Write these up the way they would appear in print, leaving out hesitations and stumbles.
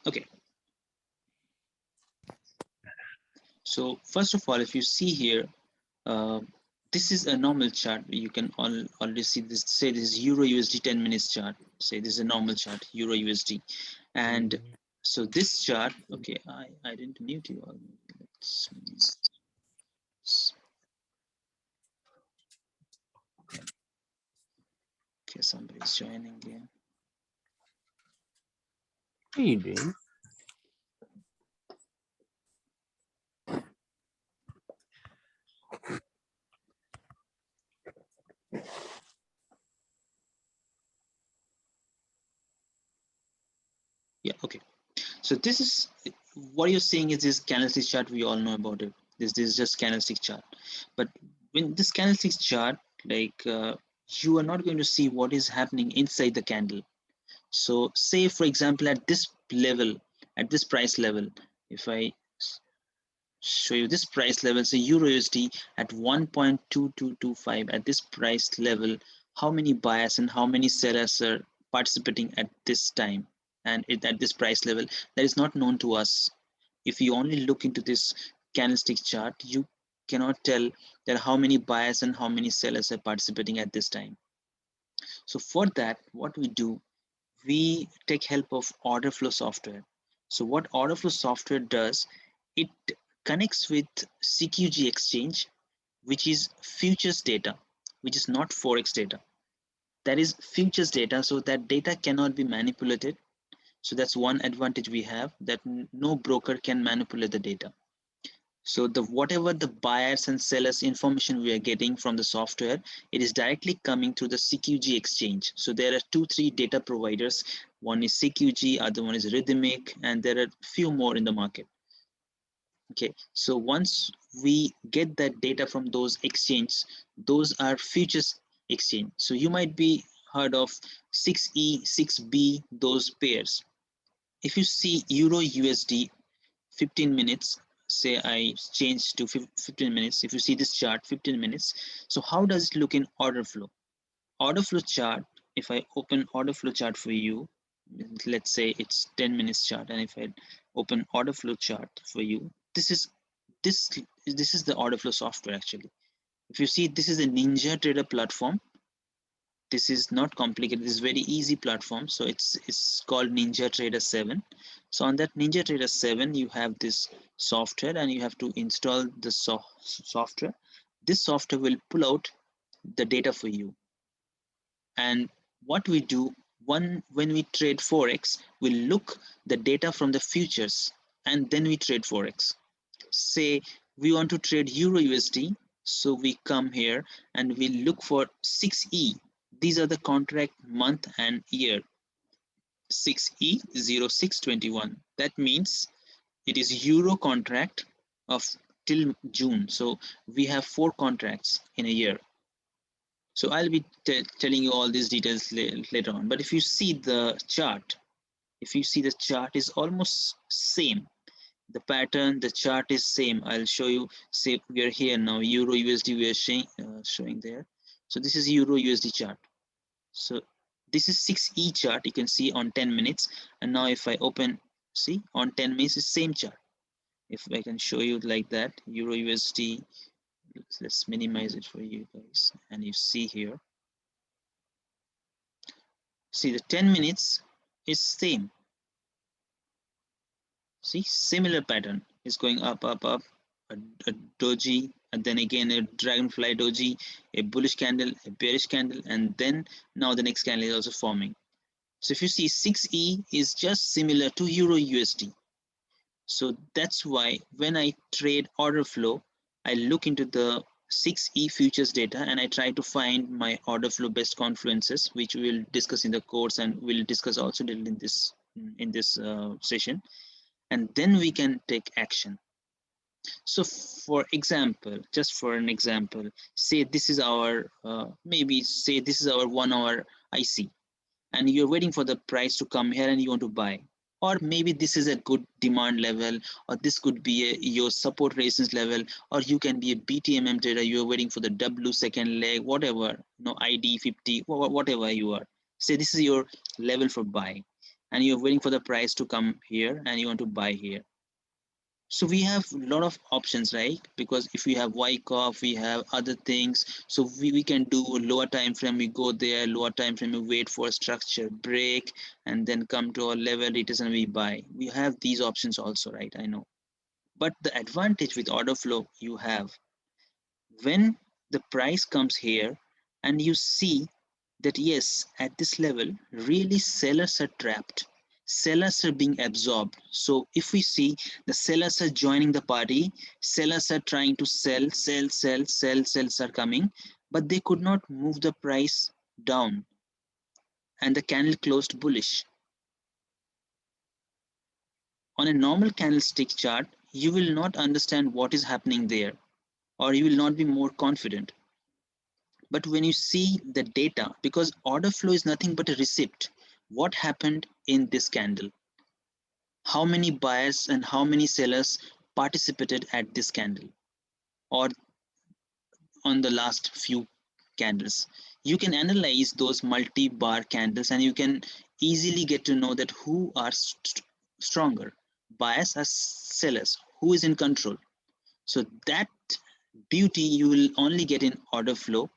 Okay. So first of all, if you see here, uh, this is a normal chart. You can already see this. Say this is Euro USD 10 minutes chart. Say this is a normal chart, Euro USD, and so this chart. Okay, I didn't mute you all. Let's, okay, somebody's joining here. What are you doing? Yeah, okay. So this is what you're seeing is this candlestick chart. We all know about it. This is just candlestick chart. But when this candlestick chart, like you are not going to see what is happening inside the candle. So say for example at this level, at this price level, if I show you this price level, say Euro USD at 1.2225 at this price level, how many buyers and how many sellers are participating at this time and at this price level, that is not known to us. If you only look into this candlestick chart, you cannot tell that how many buyers and how many sellers are participating at this time. So for that, what we do, we take help of Orderflow software. So what Orderflow software does, it connects with CQG exchange, which is futures data, which is not forex data. That is futures data, so that data cannot be manipulated. So that's one advantage we have, that no broker can manipulate the data. So the whatever the buyers and sellers information we are getting from the software, it is directly coming through the CQG exchange. So there are 2-3 data providers. One is CQG, other one is Rhythmic, and there are few more in the market. Okay, so once we get that data from those exchanges, those are futures exchange. So you might be heard of 6E, 6B, those pairs. If you see Euro USD 15 minutes, say I change to 15 minutes. If you see this chart, 15 minutes. So how does it look in order flow? Order flow chart, if I open order flow chart for you, let's say it's 10 minutes chart, and if I open order flow chart for you, this is the order flow software actually. If you see, this is a Ninja Trader platform. This is not complicated. This is very easy platform. So it's called Ninja Trader 7. So on that Ninja Trader 7, you have this software and you have to install the software. This software will pull out the data for you. And what we do, when we trade Forex, we look the data from the futures and then we trade Forex. Say we want to trade Euro USD. So we come here and we look for 6E. These are the contract month and year. 6E0621. That means it is Euro contract of till June. So we have 4 contracts in a year. So I'll be telling you all these details later on. But if you see the chart, is almost same. The pattern, the chart is same. I'll show you. Say we are here now, Euro USD we are showing there. So this is Euro USD chart. So this is 6E chart, you can see on 10 minutes. And now if I open, see on 10 minutes is same chart. If I can show you like that, Euro USD, let's minimize it for you guys. And you see here, see the 10 minutes is same. See, similar pattern is going up, up, up, a doji, and then again a dragonfly doji, a bullish candle, a bearish candle, and then now the next candle is also forming. So if you see 6E is just similar to Euro USD. So that's why when I trade order flow, I look into the 6E futures data and I try to find my order flow best confluences, which we will discuss in the course and we'll discuss also in this session. And then we can take action. So for example, just for an example, say this is our maybe say this is our 1 hour IC, and you're waiting for the price to come here and you want to buy, or maybe this is a good demand level, or this could be your support resistance level, or you can be a BTMM trader, you're waiting for the W second leg, whatever, ID 50, whatever you are, say this is your level for buy. and you're waiting for the price to come here and you want to buy here. So we have a lot of options, right? Because if we have Wyckoff, we have other things. So we can do lower time frame, we go there, lower time frame, we wait for a structure, break, and then come to our level, it is, and we buy. We have these options also, right? I know. But the advantage with order flow you have, when the price comes here and you see that yes, at this level really sellers are trapped, sellers are being absorbed. So if we see the sellers are joining the party, sellers are trying to sells are coming, but they could not move the price down, and the candle closed bullish. On a normal candlestick chart you will not understand what is happening there, or you will not be more confident. But when you see the data, because order flow is nothing but a receipt, what happened in this candle, how many buyers and how many sellers participated at this candle or on the last few candles, you can analyze those multi-bar candles and you can easily get to know that who are stronger, buyers or sellers, who is in control. So that beauty you will only get in order flow.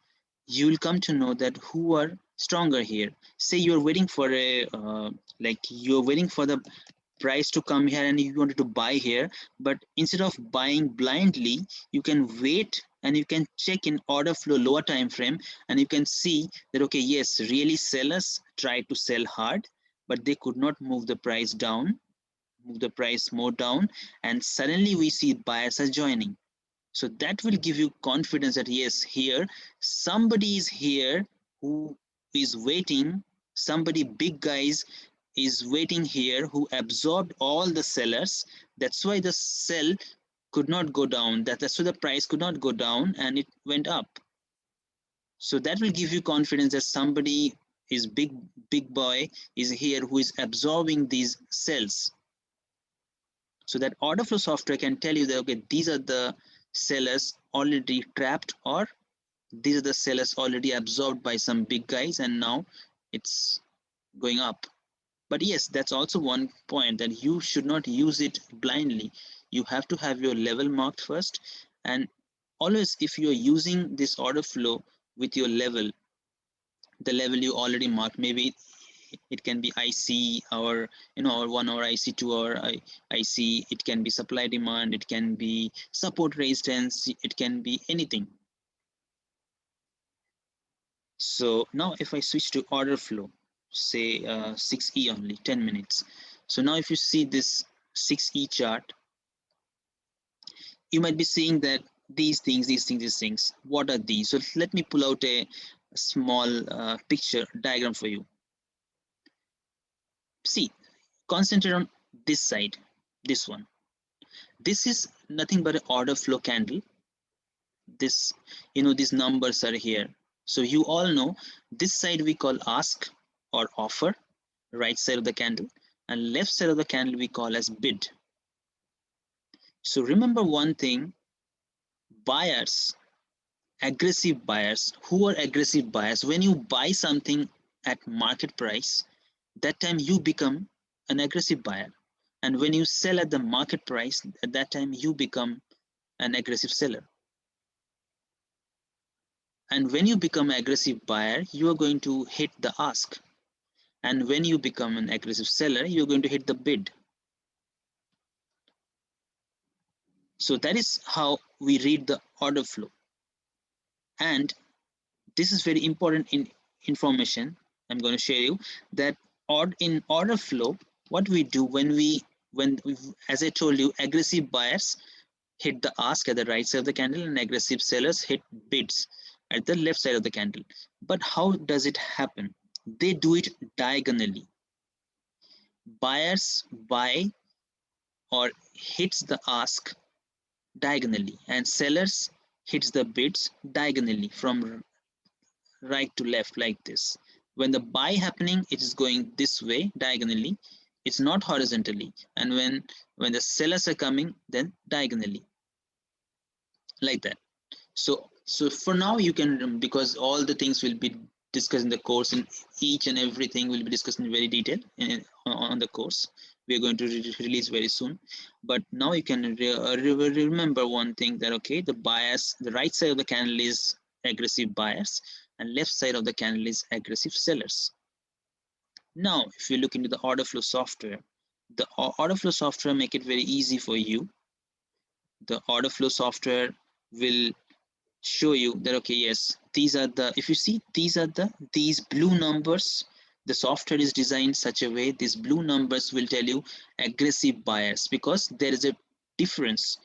You will come to know that who are stronger here. Say you're waiting for a like you're waiting for the price to come here and you wanted to buy here, but instead of buying blindly, you can wait and you can check in order flow lower time frame, and you can see that okay, yes, really sellers tried to sell hard, but they could not move the price down, move the price more down, and suddenly we see buyers are joining. So that will give you confidence that yes, here somebody is here who is waiting, somebody big guys is waiting here who absorbed all the sellers. That's why the sell could not go down, that's why the price could not go down and it went up. So that will give you confidence that somebody is big boy is here who is absorbing these cells. So that order flow software can tell you that okay, these are the sellers already trapped, or these are the sellers already absorbed by some big guys and now it's going up. But yes, that's also one point, that you should not use it blindly. You have to have your level marked first, and always if you're using this order flow with your level, the level you already marked, maybe it can be IC, or or 1 hour IC, 2 hour IC, it can be supply demand, it can be support resistance, it can be anything. So now if I switch to order flow, say 6E only, 10 minutes. So now if you see this 6E chart, you might be seeing that these things, what are these? So let me pull out a small picture diagram for you. See, concentrate on this side, this one. This is nothing but an order flow candle. This, these numbers are here. So you all know this side we call ask or offer, right side of the candle, and left side of the candle we call as bid. So remember one thing, buyers, aggressive buyers, who are aggressive buyers? When you buy something at market price, that time you become an aggressive buyer. And when you sell at the market price, at that time you become an aggressive seller. And when you become an aggressive buyer, you are going to hit the ask. And when you become an aggressive seller, you're going to hit the bid. So that is how we read the order flow. And this is very important information I'm going to share you, that in order flow, what we do when as I told you, aggressive buyers hit the ask at the right side of the candle and aggressive sellers hit bids at the left side of the candle. But how does it happen? They do it diagonally. Buyers buy or hits the ask diagonally, and sellers hits the bids diagonally from right to left, like this. When the buy happening, it is going this way diagonally, it's not horizontally. And when the sellers are coming, then diagonally, like that. So for now you can, because all the things will be discuss in the course, and each and everything will be discussed in very detail on the course we are going to release very soon. But now you can remember one thing, that okay, the bias, the right side of the candle is aggressive buyers and left side of the candle is aggressive sellers. Now if you look into the order flow software, the order flow software make it very easy for you. The order flow software will show you that okay, yes, these are the, if you see, these blue numbers, the software is designed such a way these blue numbers will tell you aggressive buyers, because there is a difference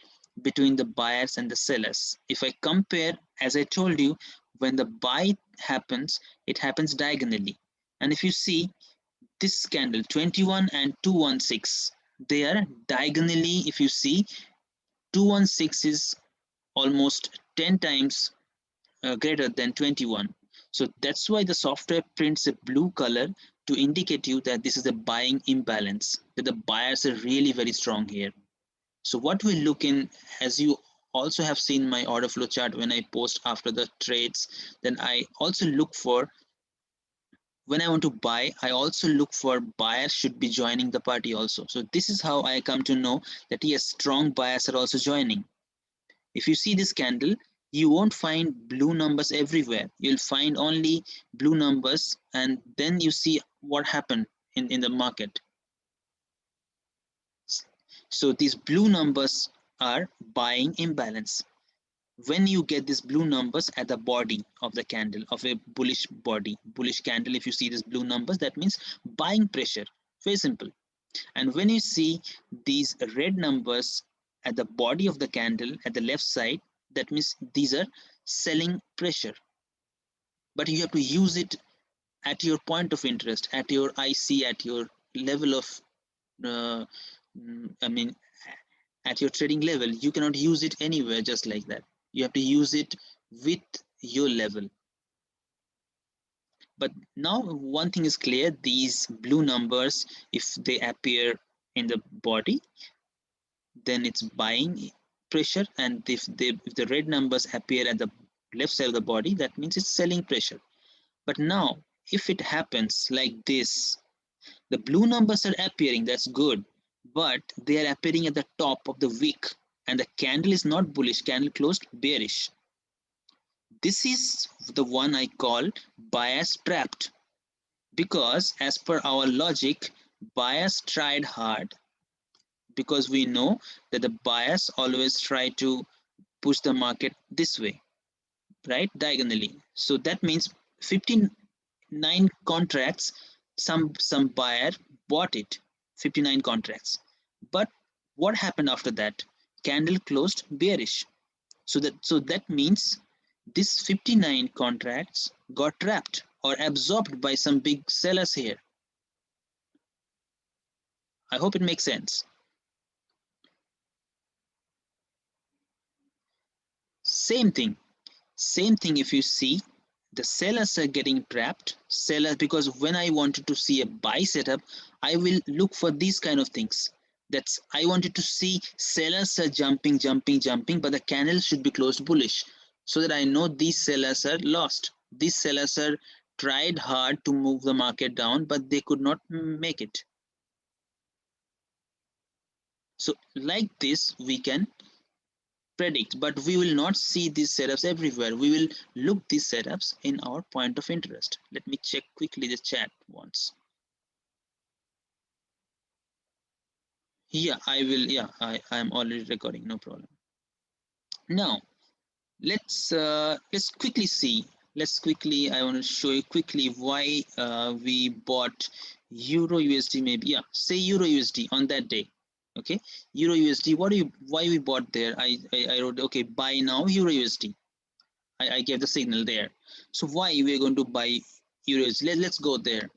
between the buyers and the sellers. If I compare, as I told you, when the buy happens, it happens diagonally. And if you see this candle 21 and 216, they are diagonally. If you see, 216 is almost 10 times greater than 21. So that's why the software prints a blue color to indicate you that this is a buying imbalance, that the buyers are really very strong here. So what we look in, as you also have seen my order flow chart when I post after the trades, then I also look for, when I want to buy, I also look for buyers should be joining the party also. So this is how I come to know that yes, strong buyers are also joining. If you see this candle, you won't find blue numbers everywhere. You'll find only blue numbers, and then you see what happened in the market. So these blue numbers are buying imbalance. When you get these blue numbers at the body of the candle, of a bullish body, bullish candle, if you see these blue numbers, that means buying pressure. Very simple. And when you see these red numbers at the body of the candle at the left side, that means these are selling pressure. But you have to use it at your point of interest, at your IC, at your level of, uh, I mean, at your trading level. You cannot use it anywhere just like that. You have to use it with your level. But now one thing is clear, these blue numbers, if they appear in the body, then it's buying pressure, and if the red numbers appear at the left side of the body, that means it's selling pressure. But now if it happens like this, the blue numbers are appearing, that's good, but they are appearing at the top of the wick, and the candle is not bullish, candle closed bearish. This is the one I call bias trapped, because as per our logic, bias tried hard, because we know that the buyers always try to push the market this way, right, diagonally. So that means 59 contracts, some buyer bought it, 59 contracts. But what happened after that? Candle closed bearish. So that means this 59 contracts got trapped or absorbed by some big sellers here. I hope it makes sense. Same thing. Same thing, if you see, the sellers are getting trapped. Sellers, because when I wanted to see a buy setup, I will look for these kind of things. That's, I wanted to see sellers are jumping, jumping, jumping, but the candle should be closed bullish, so that I know these sellers are lost. These sellers are tried hard to move the market down, but they could not make it. So like this, we can predict, but we will not see these setups everywhere. We will look these setups in our point of interest. Let me check quickly the chat once. Yeah, I will. Yeah, I am already recording, no problem. Now let's quickly see. Let's quickly, I want to show you quickly why we bought Euro USD, maybe. Yeah, say Euro USD on that day. Okay, Euro USD, why we bought there? I wrote, okay, buy now Euro USD. I gave the signal there. So why we are going to buy euros? Let's go there.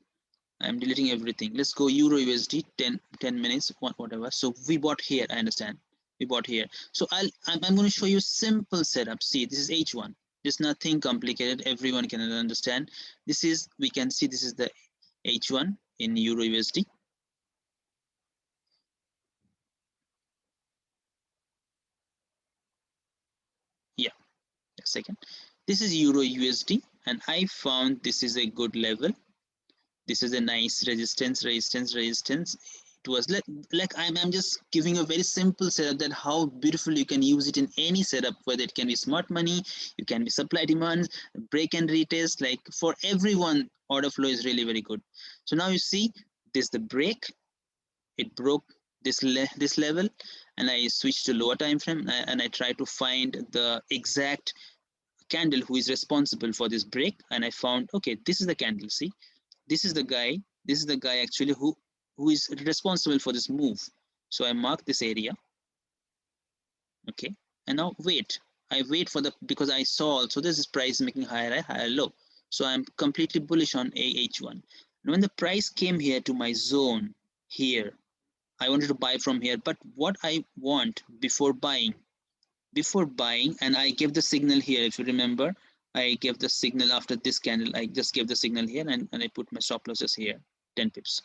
I'm deleting everything. Let's go Euro USD, 10 minutes, whatever. So we bought here, I understand. We bought here. So I'm going to show you simple setup. See, this is H1. There's nothing complicated. Everyone can understand. This is, we can see this is the H1 in Euro USD. Yeah, a second. This is Euro USD, and I found this is a good level. This is a nice resistance. It was like I'm just giving a very simple setup that how beautiful you can use it in any setup, whether it can be smart money, you can be supply demand, break and retest. Like for everyone, order flow is really very good. So now you see this the break, it broke this level, and I switched to lower time frame, and I try to find the exact candle who is responsible for this break, and I found, okay, this is the candle. See, this is the guy, actually who is responsible for this move. So I mark this area, okay, and now I wait for the, because I saw also this is price making higher high, higher low, so I'm completely bullish on AH1. And when the price came here to my zone here, I wanted to buy from here, but what I want before buying, and I gave the signal here, if you remember, I gave the signal after this candle, I just gave the signal here, and I put my stop losses here, 10 pips,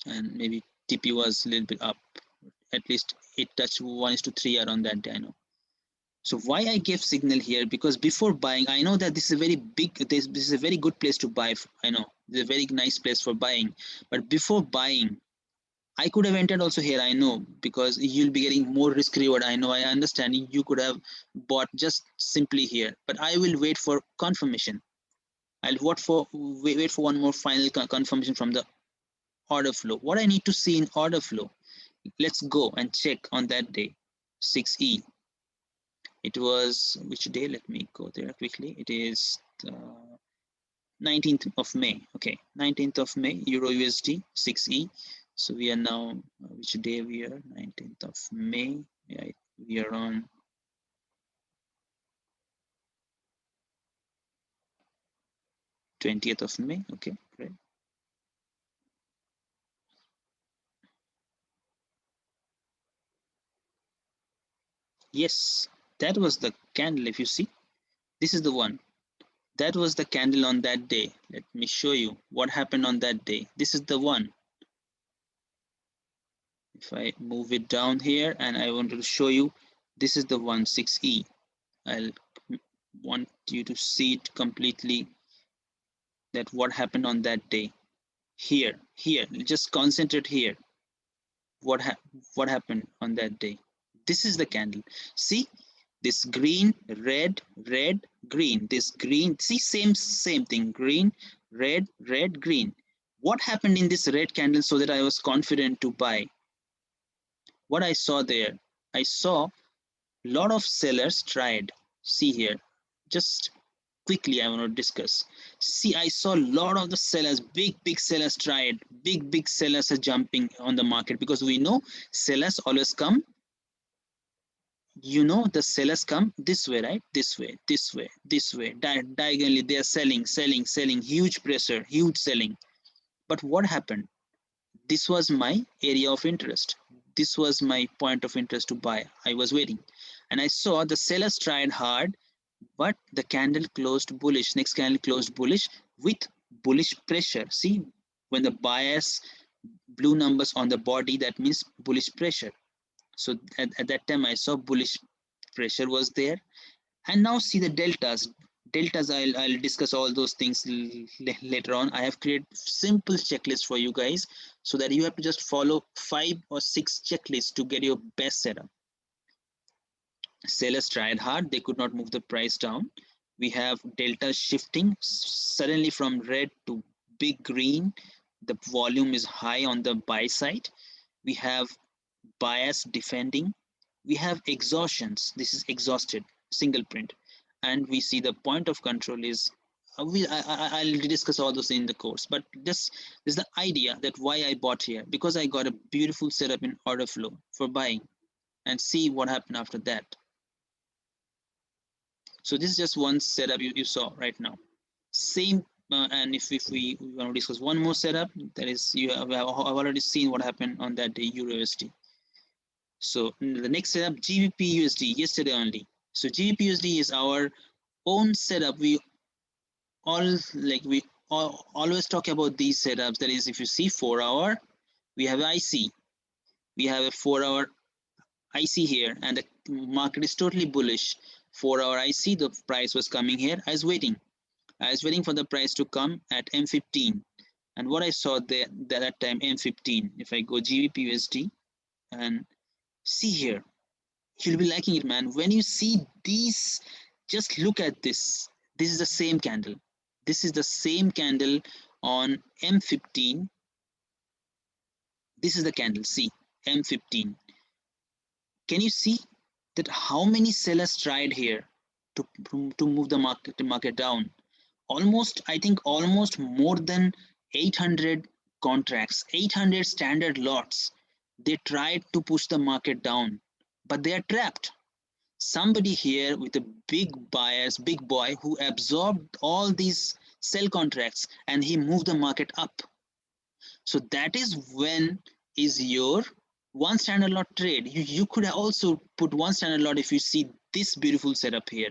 and maybe TP was a little bit up, at least it touched 1:3 around that day, I know. So why I gave signal here, because before buying, I know that this is a very big, this is a very good place to buy, I know, it's a very nice place for buying, but before buying, I could have entered also here, I know, because you'll be getting more risk reward. I know, I understand. You could have bought just simply here, but I will wait for confirmation. I'll wait for one more final confirmation from the order flow. What I need to see in order flow, let's go and check on that day, 6E. It was which day? Let me go there quickly. It is 19th of May. Okay, 19th of May, Euro USD 6E. So we are now, which day we are? 19th of May. Yeah, we are on 20th of May. Okay, great. Yes, that was the candle. If you see, this is the one. That was the candle on that day. Let me show you what happened on that day. This is the one. If I move it down here and I wanted to show you, this is the one, 6E. I'll want you to see it completely, that what happened on that day. Here, just concentrate here. What happened on that day? This is the candle. See, this green, red, green. This green, see, same thing. Green, red, green. What happened in this red candle so that I was confident to buy? What I saw there, I saw a lot of sellers tried. See here, just quickly I want to discuss. See, I saw a lot of the sellers, big sellers tried. Big sellers are jumping on the market, because we know sellers always come, you know, the sellers come this way, right? This way, diagonally they are selling, huge pressure, huge selling. But what happened? This was my area of interest. This was my point of interest to buy. I was waiting, and I saw the sellers tried hard, but the candle closed bullish. Next candle closed bullish with bullish pressure. See, when the bias blue numbers on the body, that means bullish pressure. So at that time I saw bullish pressure was there. And now see the deltas. I'll discuss all those things later on. I have created simple checklist for you guys, so that you have to just follow 5 or 6 checklists to get your best setup. Sellers tried hard, they could not move the price down. We have delta shifting suddenly from red to big green. The volume is high on the buy side. We have bias defending. We have exhaustions. This is exhausted, single print. And we see the point of control is, I'll discuss all those in the course, but this is the idea that why I bought here, because I got a beautiful setup in order flow for buying, and see what happened after that. So this is just one setup you saw right now. Same, and if we want to discuss one more setup, that is, I've already seen what happened on that day, Euro USD. So the next setup, GBP USD, yesterday only. So GBP USD is our own setup. We always talk about these setups. That is, if you see 4 hour, we have IC. We have a 4 hour IC here, and the market is totally bullish. 4-hour IC, the price was coming here. I was waiting for the price to come at M15. And what I saw there that time, M15, if I go GBP USD and see here, you'll be liking it, man. When you see these, just look at this. This is the same candle. This is the same candle on M15. This is the candle, see, M15. Can you see that how many sellers tried here to move the market down? Almost, I think almost more than 800 contracts, 800 standard lots. They tried to push the market down, but they are trapped. Somebody here with a big buyers, big boy who absorbed all these sell contracts and he moved the market up. So that is when is your one standard lot trade. You could also put one standard lot if you see this beautiful setup here.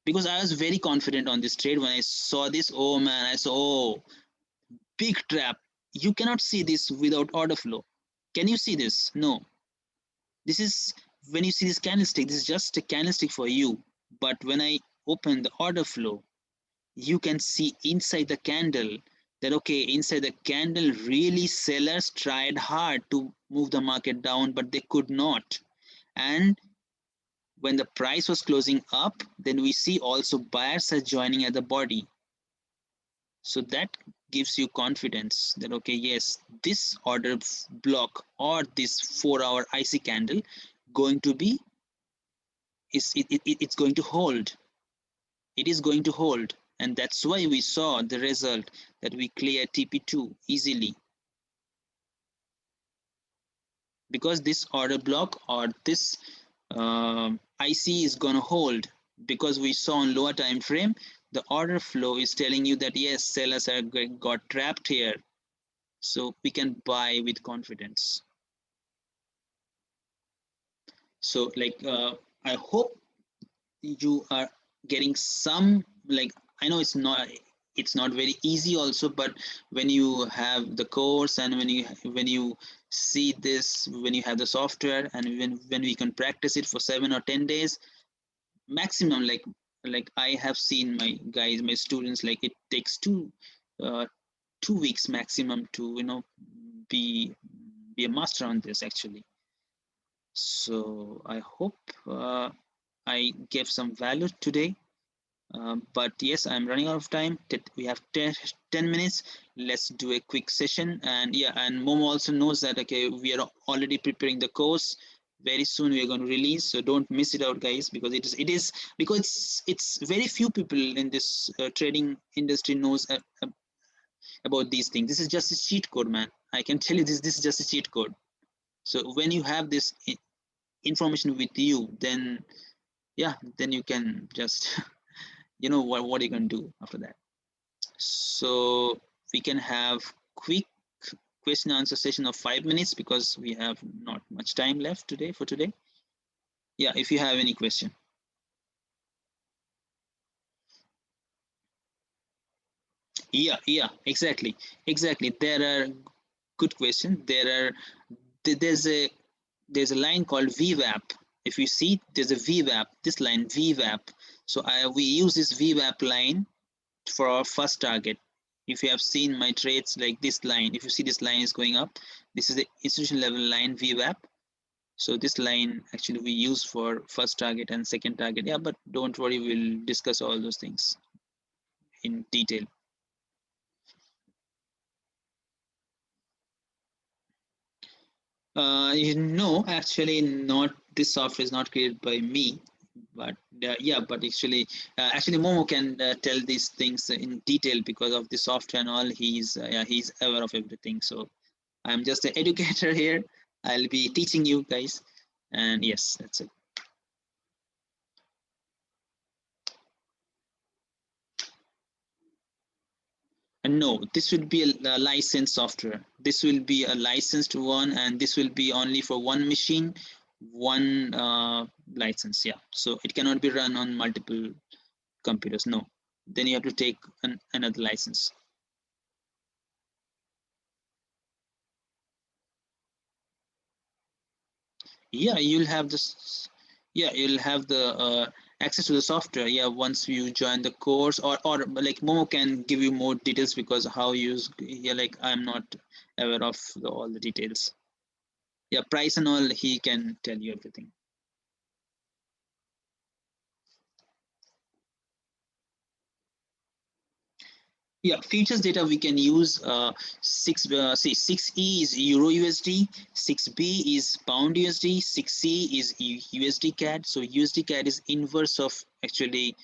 Because I was very confident on this trade when I saw this. Oh man, I saw, oh, big trap. You cannot see this without order flow. Can you see this? No. This is when you see this candlestick, this is just a candlestick for you. But when I open the order flow, you can see inside the candle that, okay, inside the candle, really sellers tried hard to move the market down, but they could not. And when the price was closing up, then we see also buyers are joining at the body. So that gives you confidence that, okay, yes, this order block or this 4-hour IC candle going to be, it's going to hold. It is going to hold. And that's why we saw the result that we clear TP2 easily. Because this order block or this IC is going to hold, because we saw on lower time frame, the order flow is telling you that yes, sellers are got trapped here. So we can buy with confidence. So like I hope you are getting some, like, I know it's not very easy also, but when you have the course and when you see this, when you have the software, and when we can practice it for 7 or 10 days maximum, like I have seen my guys, my students, like it takes 2 weeks maximum to be a master on this actually. So I hope I gave some value today. But yes, I'm running out of time. We have 10 minutes. Let's do a quick session. And yeah, and Momo also knows that, okay, we are already preparing the course. Very soon we are going to release, so don't miss it out, guys, because it is because it's very few people in this trading industry knows about these things. This is just a cheat code, man. I can tell you this is just a cheat code. So when you have this information with you, then yeah, then you can just you know what you can do after that. So we can have quick question answer session of 5 minutes because we have not much time left for today. Yeah, if you have any question. Yeah, exactly. There are good questions. There's a line called VWAP. If you see, there's a VWAP, this line VWAP. So we use this VWAP line for our first target. If you have seen my trades, like this line, if you see this line is going up, this is the institution level line VWAP. So this line actually we use for first target and second target. Yeah, but don't worry, we'll discuss all those things in detail. No, actually not. This software is not created by me, but yeah, but actually Momo can tell these things in detail because of the software and all. He's aware of everything. So I'm just an educator here. I'll be teaching you guys, and yes, that's it. And no, this will be a licensed software. This will be a licensed one, and this will be only for one machine, one license. Yeah, so it cannot be run on multiple computers. No, then you have to take another license. Yeah, you'll have this. Yeah, you'll have the access to the software, yeah, once you join the course, or like Momo can give you more details, because how you use, yeah, like I'm not aware of all the details. Yeah, price and all, he can tell you everything. Yeah, futures data we can use. 6E is Euro USD, 6B is Pound USD, 6C is USD CAD. So USD CAD is inverse of, actually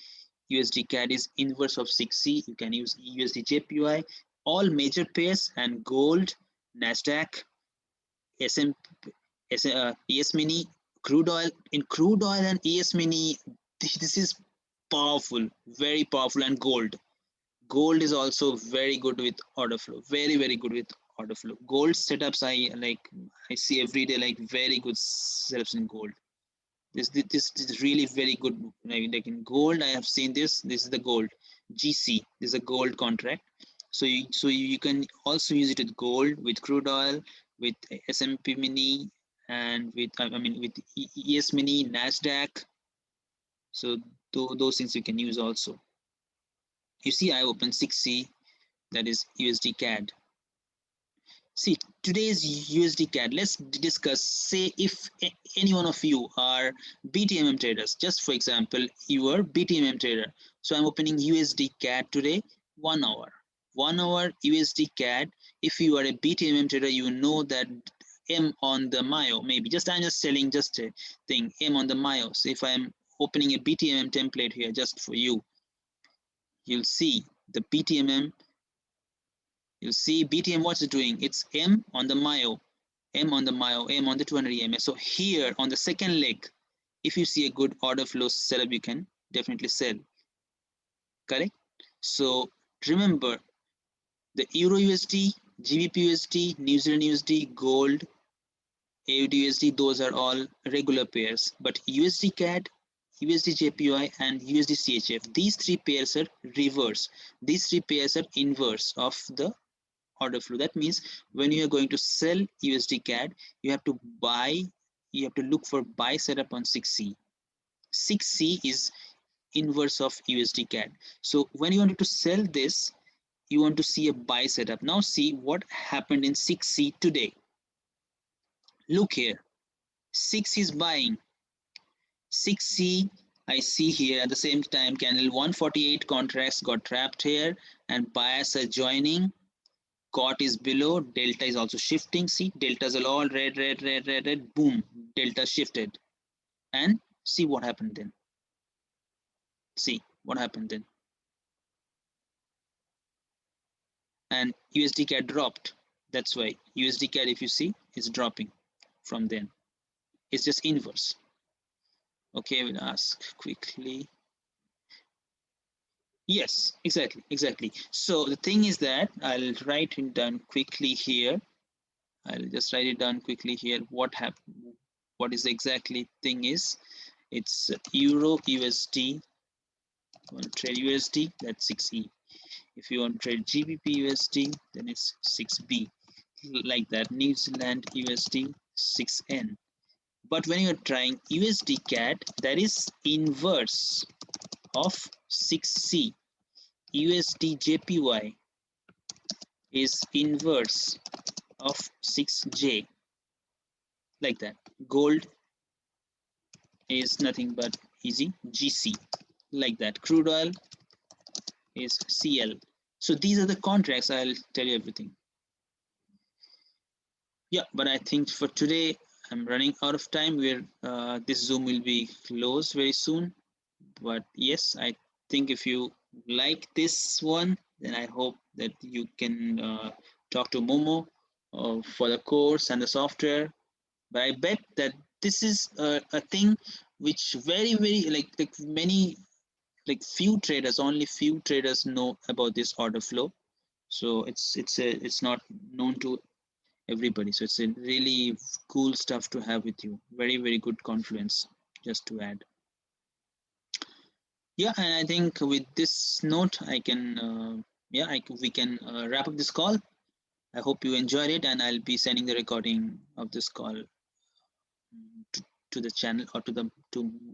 USD CAD is inverse of 6C. You can use USD JPY, all major pairs, and gold, Nasdaq, SM, ES Mini, crude oil. In crude oil and ES Mini, this is powerful, very powerful, and gold. Gold is also very good with order flow, very good with order flow. Gold setups, I see every day, like very good setups in gold. This is really very good. Like in gold, I have seen this is the gold GC. This is a gold contract. So you can also use it with gold, with crude oil, with S&P mini, and with, I mean, with ES mini, Nasdaq. So those things you can use also. You see, I opened 6C, that is USD CAD. See, today's USD CAD, let's discuss, say if any one of you are BTMM traders, just for example, you are BTMM trader. So I'm opening USD CAD today, 1 hour. 1 hour USD CAD. If you are a BTMM trader, you know that M on the Mayo, maybe I'm just selling just a thing, M on the Mayo. So if I'm opening a BTMM template here just for you, you'll see the BTMM. You'll see BTM, what's it doing? It's M on the Mayo, M on the Mayo, M on the 200 EMA. So here on the second leg, if you see a good order flow setup, you can definitely sell. Correct? So remember, the Euro USD, GBP USD, New Zealand USD, gold, AUD USD, those are all regular pairs. But USD CAD, USD JPY, and USD CHF, these three pairs are reverse. These three pairs are inverse of the order flow. That means when you are going to sell USD CAD, you have to look for buy setup on 6C. 6C is inverse of USD CAD. So when you wanted to sell this, you want to see a buy setup. Now see what happened in 6C today. Look here, 6 is buying. 6C, I see here at the same time candle 148 contracts got trapped here, and buyers are joining. COT is below, delta is also shifting. See, deltas are all red, boom, delta shifted. And see what happened then. See what happened then. And USD CAD dropped. That's why USD CAD, if you see, is dropping from then. It's just inverse. Okay, we'll ask quickly. Yes, exactly. So the thing is that I'll write it down quickly here. I'll just write it down quickly here. What happened? What is the exactly thing is? It's Euro USD. Want to trade USD, that's 6E. If you want to trade GBP USD, then it's 6B. Like that. New Zealand USD, 6N. But when you're trying USD CAD, that is inverse of 6C. USD JPY is inverse of 6J. Like that. Gold is nothing but easy, GC. Like that. Crude oil is CL. So these are the contracts. I'll tell you everything. Yeah, but I think for today I'm running out of time. This Zoom will be closed very soon. But yes, I think if you like this one, then I hope that you can talk to Momo for the course and the software. But I bet that this is a thing which very like many, like only few traders know about this order flow. So it's not known to everybody. So it's a really cool stuff to have with you. Very good confluence, just to add. Yeah, and I think with this note, I can we can wrap up this call. I hope you enjoyed it, and I'll be sending the recording of this call to the channel or to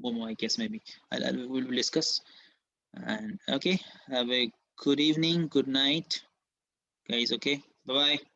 Momo, I guess. Maybe we'll discuss. And okay, have a good evening, good night, guys. Okay, bye bye.